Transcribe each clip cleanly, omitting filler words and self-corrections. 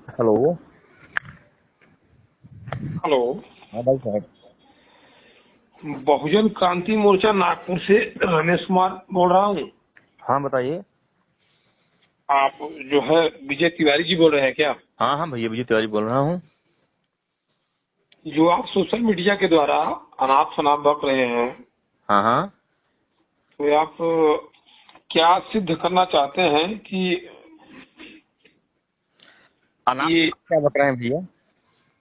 Hello. Hello. हाँ भाई साहब। बहुजन क्रांति मोर्चा नागपुर से रमेश कुमार बोल रहा हूँ। हाँ बताइए। आप जो है विजय तिवारी जी बोल रहे हैं क्या? हाँ हाँ भैया, विजय तिवारी बोल रहा हूँ। जो आप सोशल मीडिया के द्वारा अनाप शनाप बक रहे हैं, हाँ हाँ। तो आप क्या सिद्ध करना चाहते हैं कि अनाप ये क्या बता रहे हैं भैया?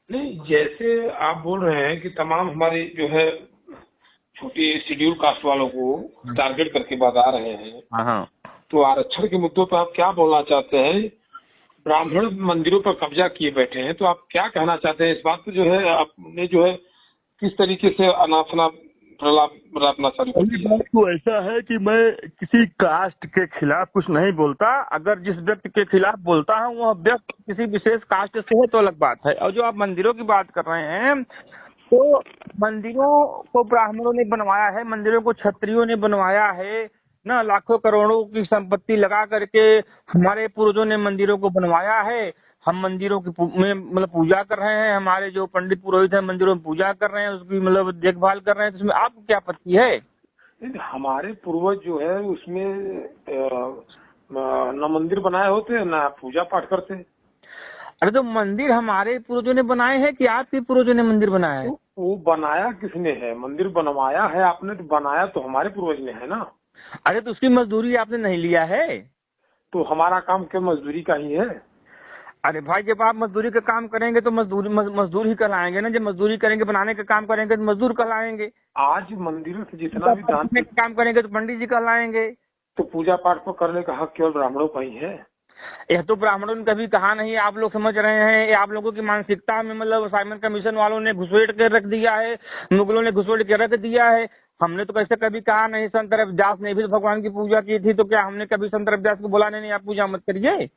नहीं, जैसे आप बोल रहे हैं कि तमाम हमारे जो है छोटे शेड्यूल कास्ट वालों को टारगेट करके बता रहे हैं, हाँ हाँ। तो आरक्षण के मुद्दों पर आप क्या बोलना चाहते हैं? ब्राह्मण मंदिरों पर कब्जा किए बैठे हैं, तो आप क्या कहना चाहते हैं इस बात पे? जो है आपने जो है किस तरीके से अनापना प्रलाप रटना चालू कर पहली दिया बात है? तो ऐसा है कि मैं किसी कास्ट के खिलाफ कुछ नहीं बोलता। अगर जिस व्यक्ति के खिलाफ बोलता हूँ वह व्यक्ति किसी विशेष कास्ट से है तो अलग बात है। और जो आप मंदिरों की बात कर रहे हैं, तो मंदिरों को ब्राह्मणों ने बनवाया है, मंदिरों को क्षत्रियों ने बनवाया है ना। लाखों करोड़ों की संपत्ति लगा करके हमारे पूर्वजों ने मंदिरों को बनवाया है। हम मंदिरों की में मतलब पूजा कर रहे हैं, हमारे जो पंडित पुरोहित हैं मंदिरों में पूजा कर रहे हैं, उसकी मतलब देखभाल कर रहे हैं, तो इसमें आपको क्या आपत्ति है? नहीं, हमारे पूर्वज जो है उसमें न मंदिर बनाए होते न पूजा पाठ करते। अरे तो मंदिर हमारे पूर्वजों ने बनाए हैं कि आपके पूर्वजों ने मंदिर बनाया है? तो वो बनाया किसने है? मंदिर बनवाया है आपने, तो बनाया तो हमारे पूर्वज ने है ना। अरे तो उसकी मजदूरी आपने नहीं लिया है? तो हमारा काम क्या मजदूरी का ही है? अरे भाई, जब आप मजदूरी का काम करेंगे तो मजदूर ही कहलाएंगे ना। जब मजदूरी करेंगे, बनाने का काम करेंगे तो मजदूर कहलाएंगे। आज मंदिरों से जितना पूजा भी पाठ दान, करने का काम करेंगे तो पंडित जी कहलाएंगे। तो पूजा पाठ को करने का हक केवल ब्राह्मणों का ही है। यह तो ब्राह्मणों ने कभी कहा नहीं, आप लोग समझ रहे हैं। ये आप लोगों की मानसिकता में मतलब साइमन कमीशन वालों ने घुसेड़ के रख दिया है, मुगलों ने घुसेड़ के रख दिया है। हमने तो कैसे कभी कहा नहीं। संत रविदास ने भी तो भगवान की पूजा की थी, तो क्या हमने कभी संत रविदास को बोला नहीं आप पूजा मत करिए?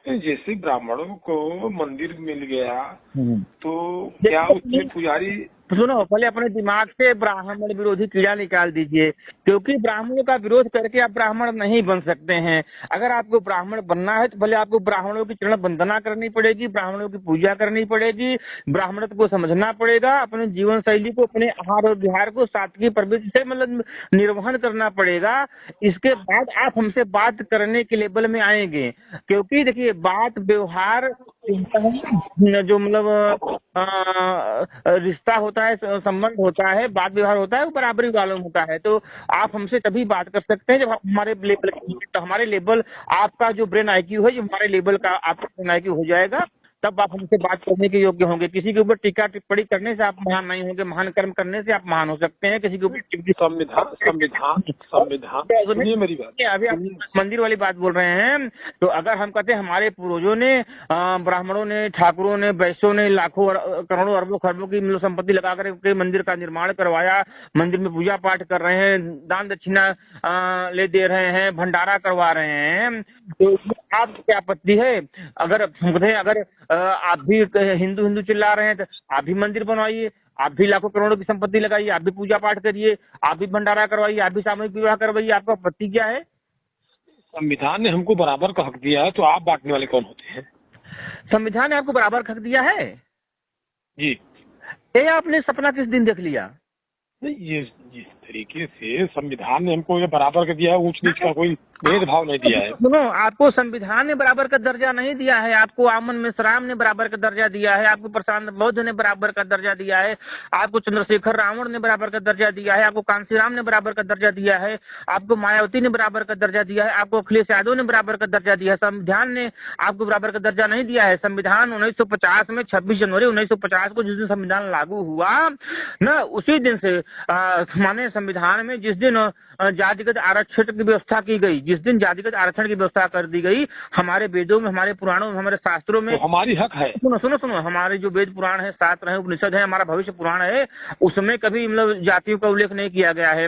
जैसे ब्राह्मणों को मंदिर मिल गया, हम्म। तो क्या उसमें देखिए, पुजारी? तो सुनो, पहले अपने दिमाग से ब्राह्मण विरोधी कीड़ा निकाल दीजिए, क्योंकि ब्राह्मणों का विरोध करके आप ब्राह्मण नहीं बन सकते हैं। अगर आपको ब्राह्मण बनना है तो भले आपको ब्राह्मणों की चरण वंदना करनी पड़ेगी, ब्राह्मणों की पूजा करनी पड़ेगी, ब्राह्मणत्व को समझना पड़ेगा, अपने जीवन शैली को, अपने आहार और विहार को सात्विक प्रवृत्ति से मतलब निर्वहन करना पड़ेगा। इसके बाद आप हमसे बात करने के लेवल में आएंगे। क्योंकि देखिए, बात व्यवहार जो मतलब रिश्ता होता है, संबंध होता है, बात व्यवहार होता है, वो बराबरी वालों में होता है। तो आप हमसे तभी बात कर सकते हैं जब आप हमारे लेवल, तो हमारे लेवल, आपका जो ब्रेन आईक्यू है, जो हमारे लेवल का आपका ब्रेन आईक्यू हो जाएगा, तब आप हमसे बात करने के योग्य होंगे। किसी के ऊपर टीका टिप्पणी करने से आप महान नहीं होंगे, महान कर्म करने से आप महान हो सकते हैं। किसी के ऊपर संविधान संविधान संविधान सुनिए मेरी बात, अभी आप सुनिए। मंदिर वाली बात बोल रहे हैं, तो अगर हम कहते हैं हमारे पूर्वजों ने, ब्राह्मणों ने, ठाकुरों ने, वैश्यों ने लाखों करोड़ों अरबों खरबों की मतलब संपत्ति लगा कर मंदिर का निर्माण करवाया, मंदिर में पूजा पाठ कर रहे हैं, दान दक्षिणा ले दे रहे हैं, भंडारा करवा रहे हैं, तो इसमें आप क्या आपत्ति है? अगर हम कहते हैं, अगर आप भी हिंदू हिंदू चिल्ला रहे हैं तो आप भी मंदिर बनवाइए, आप भी लाखों करोड़ों की संपत्ति लगाइए, आप भी पूजा पाठ करिए, आप भी भंडारा करवाइए, आप भी सामूहिक विवाह करवाइए। आपका आपत्ति क्या है? संविधान ने हमको बराबर का हक दिया है, तो आप बांटने वाले कौन होते हैं? संविधान ने आपको बराबर हक दिया है? जी। ये आपने सपना किस दिन देख लिया? नहीं, ये जिस तरीके से संविधान ने हमको ये बराबर का दिया है, ऊंच नीच का कोई भेदभाव नहीं दिया है। सुनो, आपको संविधान ने बराबर का दर्जा नहीं दिया है, आपको आमन मिश्राम ने बराबर का दर्जा दिया है, आपको प्रशांत बौद्ध ने बराबर का दर्जा दिया है, आपको चंद्रशेखर रावण ने बराबर का दर्जा दिया है, आपको कांशीराम ने बराबर का दर्जा दिया है, आपको मायावती ने बराबर का दर्जा दिया है, आपको अखिलेश यादव ने बराबर का दर्जा दिया है। संविधान ने आपको बराबर का दर्जा नहीं दिया है। संविधान 1950 में 26 जनवरी 1950 को जिस दिन संविधान लागू हुआ ना, उसी दिन से माने संविधान में जिस दिन जातिगत आरक्षण की व्यवस्था की गई, जिस दिन जातिगत आरक्षण की व्यवस्था कर दी गई, हमारे वेदों में, हमारे पुराणों में, हमारे शास्त्रों में, तो हमारी हक है। सुनो सुनो सुनो, हमारे जो वेद पुराण है, शास्त्र है, उपनिषद है, हमारा भविष्य पुराण है, उसमें कभी मतलब जातियों का उल्लेख नहीं किया गया है।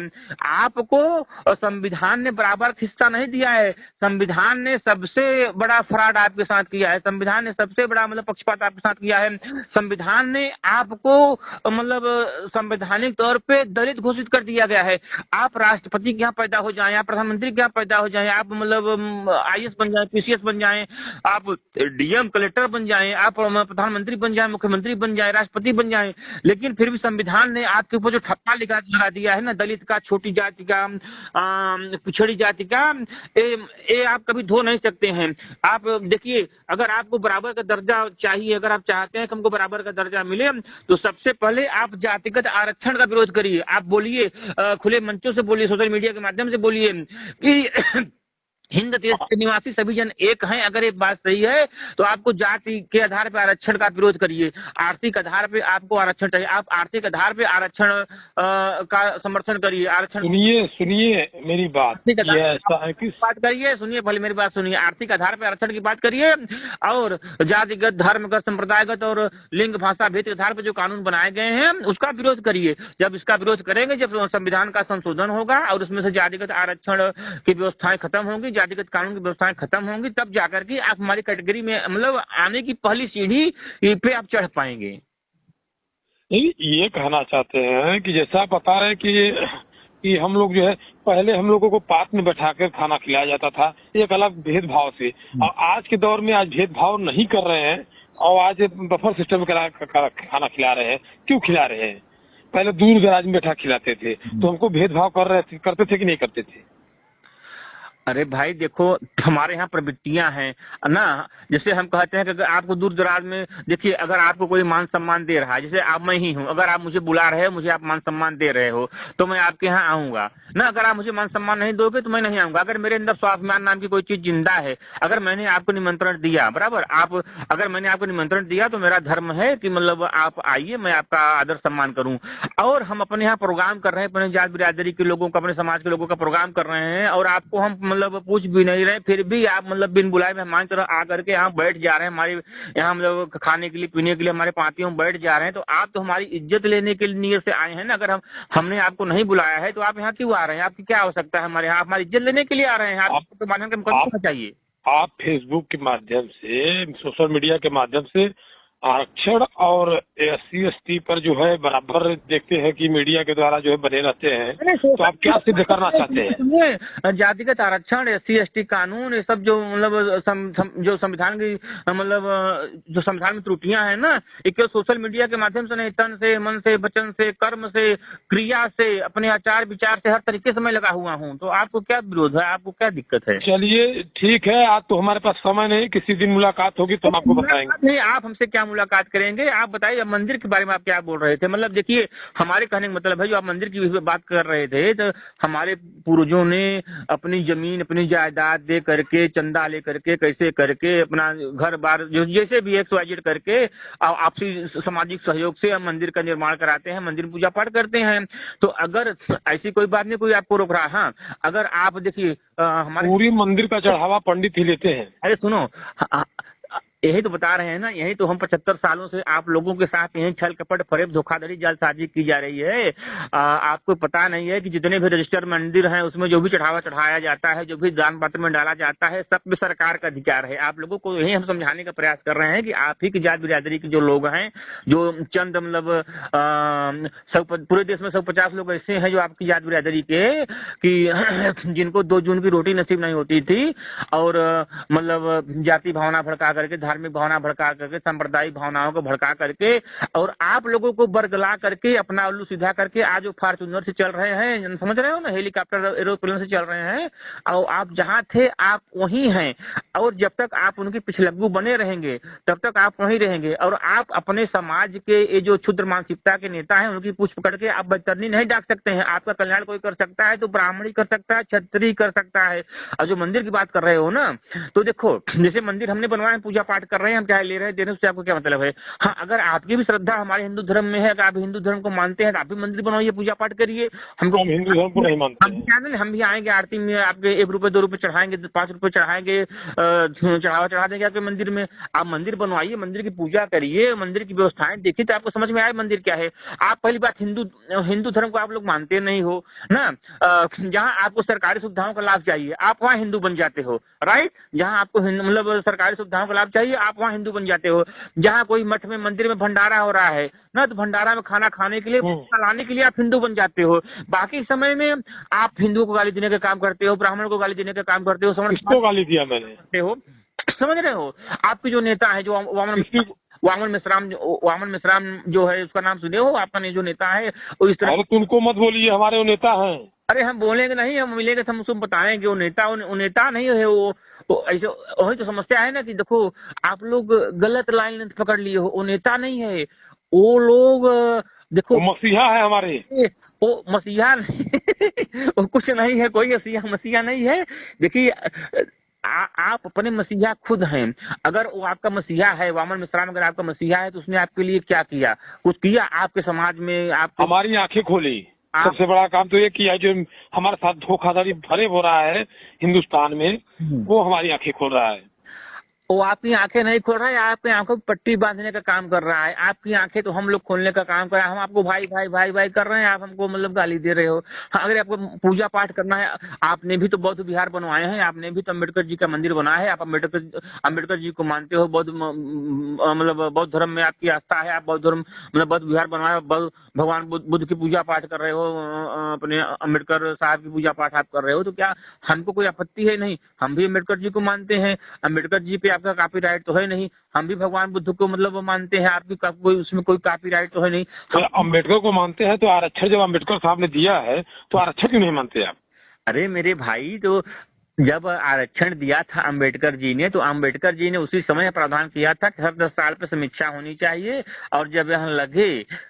आपको संविधान ने बराबर हिस्सा नहीं दिया है। संविधान ने सबसे बड़ा फ्रॉड आपके साथ किया है। संविधान ने सबसे बड़ा मतलब पक्षपात आपके साथ किया है। संविधान ने आपको मतलब संवैधानिक तौर पे दलित घोषित कर दिया। दिया गया है। आप राष्ट्रपति के यहाँ पैदा हो जाएं, आप प्रधानमंत्री के यहाँ पैदा हो जाएं, आप मतलब आईएएस बन जाएं, पीसीएस बन जाएं, आप डीएम कलेक्टर बन जाएं, आप प्रधानमंत्री बन जाएं, मुख्यमंत्री बन जाएं, राष्ट्रपति बन जाएं, लेकिन फिर भी संविधान ने आपके ऊपर जो ठप्पा लगा दिया है ना, दलित का, छोटी जाति का, पिछड़ी जाति का, ये आप कभी धो नहीं सकते हैं। आप देखिए, अगर आपको बराबर का दर्जा चाहिए, अगर आप चाहते हैं कि हमको बराबर का दर्जा मिले, तो सबसे पहले आप जातिगत आरक्षण का विरोध करिए। आप बोलिए, खुले मंचों से बोलिए, सोशल मीडिया के माध्यम से बोलिए कि हिंद देश के निवासी सभी जन एक हैं। अगर ये बात सही है तो आपको जाति के आधार पर आरक्षण का विरोध करिए, आर्थिक आधार पे आपको आरक्षण चाहिए, आप आर्थिक आधार पे आरक्षण का समर्थन करिए। आरक्षण सुनिए मेरी बात, ये ऐसा है कि बात करिए, सुनिए पहले मेरी बात सुनिए। आर्थिक आधार पर आरक्षण की बात करिए और जातिगत, धर्मगत, संप्रदायगत और लिंग भाषा भेद के आधार पर जो कानून बनाए गए हैं उसका विरोध करिए। जब इसका विरोध करेंगे, जब संविधान का संशोधन होगा और उसमें से जातिगत आरक्षण की व्यवस्थाएं खत्म होंगी, जातिगत कानून की व्यवस्थाएं खत्म होंगी, तब जाकर के आप हमारी कैटेगरी में मतलब आने की पहली सीढ़ी पे आप चढ़ पाएंगे। ये कहना चाहते हैं कि जैसा आप बता रहे हैं कि हम लोग जो है पहले हम लोगों को पात में बैठाकर खाना खिलाया जाता था एक अलग भेदभाव से, और आज के दौर में आज भेदभाव नहीं कर रहे हैं और आज बफर सिस्टम खाना खिला रहे हैं। क्यों खिला रहे हैं? पहले दूर दराज में बैठा खिलाते थे, तो हमको भेदभाव करते थे कि नहीं करते थे? अरे भाई देखो, हमारे यहाँ प्रवृत्तियां हैं ना, जैसे हम कहते हैं कि अगर आपको दूर दराज में, देखिए अगर आपको कोई मान सम्मान दे रहा है, जैसे आप मैं ही हूँ, अगर आप मुझे बुला रहे हो, मुझे आप मान सम्मान दे रहे हो, तो मैं आपके यहाँ आऊंगा ना। अगर आप मुझे मान सम्मान नहीं दोगे तो मैं नहीं आऊंगा। अगर मेरे अंदर स्वाभिमान नाम की कोई चीज जिंदा है, अगर मैंने आपको निमंत्रण दिया, बराबर, अगर मैंने आपको निमंत्रण दिया तो मेरा धर्म है कि मतलब आप आइए, मैं आपका आदर सम्मान करूं। और हम अपने यहाँ प्रोग्राम कर रहे हैं, अपने जात बिरादरी के लोगों का, अपने समाज के लोगों का प्रोग्राम कर रहे हैं, और आपको हम मतलब पूछ भी नहीं रहे, फिर भी आप मतलब बिन बुलाए मेहमान तरह आकर के यहाँ बैठ जा रहे हैं, हमारे यहाँ मतलब खाने के लिए, पीने के लिए हमारे पार्टियों में बैठ जा रहे हैं। तो आप तो हमारी इज्जत लेने के लिए से आए हैं ना। अगर हमने आपको नहीं बुलाया है तो आप यहाँ क्यों आ रहे हैं? आपकी क्या आवश्यकता है हमारे यहाँ? हमारी इज्जत लेने के लिए आ रहे हैं। आपको मानने का करना चाहिए। आप फेसबुक के माध्यम से, सोशल मीडिया के माध्यम से आरक्षण और SC ST पर जो है बराबर देखते हैं कि मीडिया के द्वारा जो है बने रहते हैं, तो आप क्या सिद्ध करना चाहते हैं? जातिगत आरक्षण, SC ST कानून, ये सब जो मतलब जो संविधान की मतलब जो संविधान में त्रुटियां हैं ना, ये केवल सोशल मीडिया के माध्यम से नहीं, तन से, मन से, वचन से, कर्म से, क्रिया से, अपने आचार विचार से, हर तरीके से मैं लगा हुआ हूँ। तो आपको क्या विरोध है? आपको क्या दिक्कत है? चलिए ठीक है, आज तो हमारे पास समय नहीं, किसी दिन मुलाकात होगी तो हम आपको बताएंगे। नहीं, आप हमसे क्या मुलाकात करेंगे? आप बताइए, मंदिर के बारे में आप क्या बोल रहे थे? मतलब देखिए, हमारे कहने का मतलब है, जो आप मंदिर की बात कर रहे थे, तो हमारे पूर्वजों ने अपनी जमीन, अपनी जायदाद दे करके, चंदा ले करके, कैसे करके, अपना घर बार जो जैसे भी XYZ करके आपसी सामाजिक सहयोग से हम मंदिर का निर्माण कराते हैं, मंदिर पूजा पाठ करते हैं। तो अगर ऐसी कोई बात नहीं, कोई आपको रोक रहा। हाँ, अगर आप देखिए, हमारे पूरी मंदिर का चढ़ावा पंडित ही लेते हैं। अरे सुनो, यही तो बता रहे हैं ना, यही तो हम 75 सालों से आप लोगों के साथ यही छल कपट, फरेब, धोखाधड़ी, जालसाजी की जा रही है। आपको पता नहीं है कि जितने भी रजिस्टर्ड मंदिर हैं उसमें जो भी चढ़ावा चढ़ाया जाता है, जो भी दान पत्र में डाला जाता है, सब में सरकार का अधिकार है। आप लोगों को यही हम समझाने का प्रयास कर रहे हैं कि आप ही की जात बिरादरी के जो लोग हैं, जो चंद मतलब पूरे देश में 150 लोग ऐसे हैं जो आपकी जात बिरादरी के, कि जिनको 2 जून की रोटी नसीब नहीं होती थी, और मतलब जाति भावना भड़का करके, धार्मिक भावना भड़का करके, सांप्रदायिक भावनाओं को भड़का करके, और आप लोगों को बरगला करके, अपना उल्लू सीधा करके आज वो फॉर्च्यूनर से चल रहे हैं, समझ रहे हो ना, हेलीकॉप्टर, एरोप्लेन से चल रहे हैं, और आप जहां थे आप वहीं हैं। और जब तक आप उनकी पिछलग्गू बने रहेंगे तब तक आप वहीं रहेंगे। और आप अपने समाज के ये जो क्षुद्र मानसिकता के नेता हैं, उनकी पूछ पकड़ के आप बदतरनी नहीं डाक सकते हैं। आपका कल्याण कोई कर सकता है तो ब्राह्मण ही कर सकता है, क्षत्रिय कर सकता है। और जो मंदिर की बात कर रहे हो ना, तो देखो, जैसे मंदिर हमने बनवाए, पूजा पाठ कर रहे हैं, हम चाहे ले रहे हैं, देने से आपको क्या मतलब है? हाँ, अगर आपकी भी श्रद्धा हमारे हिंदू धर्म में है, अगर आप हिंदू धर्म को मानते हैं तो आप भी मंदिर बनाइए, पूजा पाठ करिए। हम हिंदू धर्म को नहीं मानते, हम भी आएंगे, आरती में आपके 1 रुपए 2 रुपए चढ़ाएंगे, 5 रुपए चढ़ाएंगे, चढ़ावा चढ़ा देंगे आपके मंदिर में। आप मंदिर बनवाइए, मंदिर की पूजा करिए, मंदिर की व्यवस्थाएं देखिए, तो आपको समझ में आए मंदिर क्या है। आप पहली बात, हिंदू धर्म को आप लोग मानते नहीं हो ना। जहाँ आपको सरकारी सुविधाओं का लाभ चाहिए, आप वहाँ हिंदू बन जाते हो, राइट। जहाँ आपको मतलब सरकारी सुविधाओं का लाभ चाहिए बताइए, आप वहाँ हिंदू बन जाते हो। जहाँ कोई मठ में मंदिर में भंडारा हो रहा है ना, तो भंडारा में खाना खाने के लिए, लाने के लिए आप हिंदू बन जाते हो। बाकी समय में आप हिंदुओं को गाली देने का काम करते हो, ब्राह्मण को गाली देने का काम करते हो, किसको गाली दिया मैंने? करते हो, समझ रहे हो। आपके जो नेता है, जो वामन मिश्राम जो है, उसका नाम सुने हो आपका? नहीं, जो नेता है वो इस तरह। अरे तुमको मत बोलिए, हमारे वो नेता हैं। अरे हम बोलेंगे नहीं, हम मिलेंगे तो हम उसको बताएंगे वो नेता नहीं है वो ऐसे। वही तो समस्या है ना कि देखो, आप लोग गलत लाइन पकड़ लिए हो। वो नेता नहीं है, वो लोग देखो, वो मसीहा है हमारे। वो मसीहा नहीं वो कुछ नहीं है, कोई मसीहा नहीं है। देखिए, आप अपने मसीहा खुद हैं। अगर वो आपका मसीहा है, वामन मिश्राम अगर आपका मसीहा है, तो उसने आपके लिए क्या किया? कुछ किया आपके समाज में? आप हमारी आंखें खोली। सबसे बड़ा काम तो ये किया है, जो हमारे साथ धोखाधड़ी भरे हो रहा है हिंदुस्तान में, वो हमारी आंखें खोल रहा है। वो आपकी आंखें नहीं खोल रहा है, आपकी आंखों की पट्टी बांधने का काम कर रहा है। आपकी आंखें तो हम लोग खोलने का काम कर रहे हैं। हम आपको भाई भाई भाई भाई कर रहे हैं, आप हमको मतलब गाली दे रहे हो। हाँ, अगर आपको पूजा पाठ करना है, आपने भी तो बौद्ध विहार बनवाए हैं, आपने भी तो अम्बेडकर जी का मंदिर बनाया है। आप अम्बेडकर जी को मानते हो, बौद्ध मतलब बौद्ध धर्म में आपकी आस्था है, आप बौद्ध धर्म मतलब बौद्ध विहार बनवाए, भगवान बुद्ध की पूजा पाठ कर रहे हो, अपने अम्बेडकर साहब की पूजा पाठ आप कर रहे हो, तो क्या हमको कोई आपत्ति है? नहीं, हम भी अम्बेडकर जी को मानते हैं। अम्बेडकर जी पे आपका कॉपीराइट तो है नहीं। हम भी भगवान बुद्ध को मतलब मानते हैं, आपकी कोई उसमें कोई कॉपीराइट तो है नहीं। तो अम्बेडकर को मानते हैं, तो आरक्षण जब अम्बेडकर साहब ने दिया है, तो आरक्षण क्यों नहीं मानते आप? अरे मेरे भाई, तो जब आरक्षण दिया था अम्बेडकर जी ने, तो अम्बेडकर जी ने उसी समय प्रावधान किया था कि हर 10 साल पे समीक्षा होनी चाहिए, और जब यहाँ लगे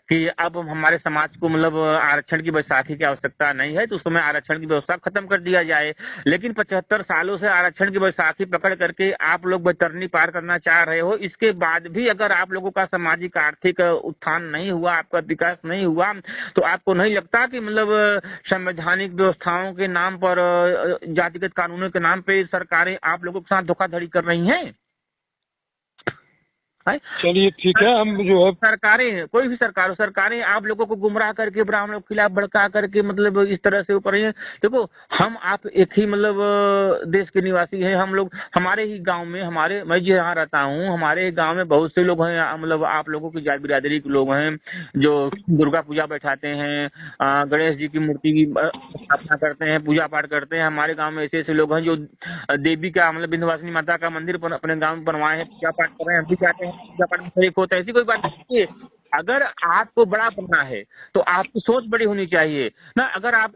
कि अब हमारे समाज को मतलब आरक्षण की बैसाखी की आवश्यकता नहीं है, तो उस समय आरक्षण की व्यवस्था खत्म कर दिया जाए। लेकिन 75 सालों से आरक्षण की बैसाखी पकड़ करके आप लोग बैतरनी पार करना चाह रहे हो। इसके बाद भी अगर आप लोगों का सामाजिक आर्थिक उत्थान नहीं हुआ, आपका विकास नहीं हुआ, तो आपको नहीं लगता कि मतलब संवैधानिक व्यवस्थाओं के नाम पर, जातिगत कानूनों के नाम पे सरकारें आप लोगों के साथ धोखाधड़ी कर रही हैं? चलिए ठीक है, हम जो है सरकारें, कोई भी सरकारें आप लोगों को गुमराह करके, ब्राह्मणों के खिलाफ भड़का करके मतलब इस तरह से वो कर रही है। देखो, हम आप एक ही मतलब देश के निवासी हैं। हम लोग हमारे ही गांव में, मैं जहाँ रहता हूँ, हमारे ही गांव में बहुत से लोग हैं, मतलब आप लोगों की जात बिरादरी के लोग हैं, जो दुर्गा पूजा बैठाते हैं, गणेश जी की मूर्ति की स्थापना करते हैं, पूजा पाठ करते हैं। हमारे गाँव में ऐसे ऐसे लोग हैं जो देवी का मतलब विंध्यवासिनी माता का मंदिर अपने गाँव में बनवाए हैं, पूजा पाठ कर रहे हैं। हम भी चाहते हैं पूजा पाठ में शरीक होता है, ऐसी कोई बात नहीं है। अगर आपको बड़ा बनना है तो आपकी सोच बड़ी होनी चाहिए ना। अगर आप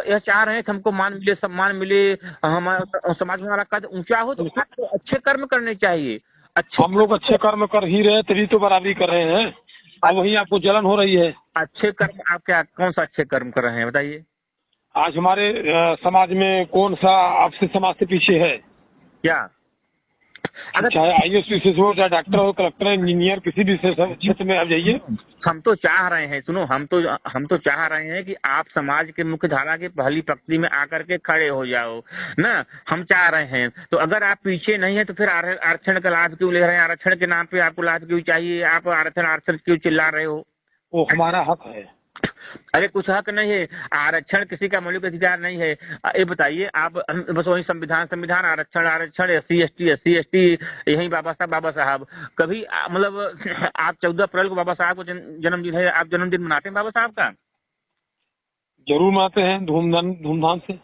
यह चाह रहे हैं कि हमको मान मिले, सम्मान मिले, हमारा समाज में हमारा कद ऊंचा हो, तो आपको अच्छे कर्म करने चाहिए। हम लोग अच्छे कर्म कर ही रहे, तभी तो बराबरी कर रहे हैं। अब वही आपको जलन हो रही है। अच्छे कर्म आप क्या, कौन सा अच्छे कर्म कर रहे हैं बताइए? आज हमारे समाज में कौन सा आपसे समाज से पीछे है? क्या? चाहे आईएएस विशेष हो, चाहे डॉक्टर हो, कलेक्टर, इंजीनियर, किसी भी क्षेत्र में आप जाइए। हम तो चाह रहे हैं, सुनो, हम तो चाह रहे हैं कि आप समाज के मुख्य धारा के पहली पंक्ति में आकर के खड़े हो जाओ ना। हम चाह रहे हैं, तो अगर आप पीछे नहीं है तो फिर आरक्षण का लाभ क्यों ले रहे हैं? आरक्षण के नाम पे आपको लाभ क्यों चाहिए? आप आरक्षण क्यों चिल्ला रहे हो? वो हमारा हक है। अरे कुछ हक नहीं है, आरक्षण किसी का मौलिक अधिकार नहीं है। ये बताइए आप, बस वही संविधान आरक्षण एससी एसटी, यही बाबा साहब कभी मतलब आप 14 अप्रैल को बाबा साहब को जन्मदिन है, आप जन्मदिन मनाते हैं बाबा साहब का? जरूर मनाते हैं, धूमधाम से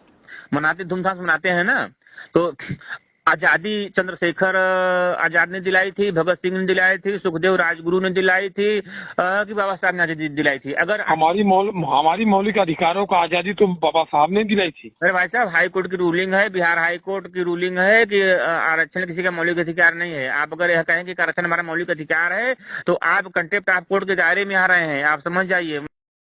मनाते हैं ना। तो आजादी चंद्रशेखर आजाद ने दिलाई थी, भगत सिंह ने दिलाई थी, सुखदेव राजगुरु ने दिलाई थी, कि बाबा साहब ने आजादी दिलाई थी? अगर हमारी मौलिक अधिकारों का आजादी तो बाबा साहब ने दिलाई थी। अरे भाई साहब, हाई कोर्ट की रूलिंग है, बिहार हाई कोर्ट की रूलिंग है कि आरक्षण किसी का मौलिक अधिकार नहीं है। आप अगर यह कहें कि आरक्षण हमारा मौलिक अधिकार है, तो आप कंटेम्प्ट ऑफ कोर्ट के दायरे में आ रहे हैं, आप समझ जाइए।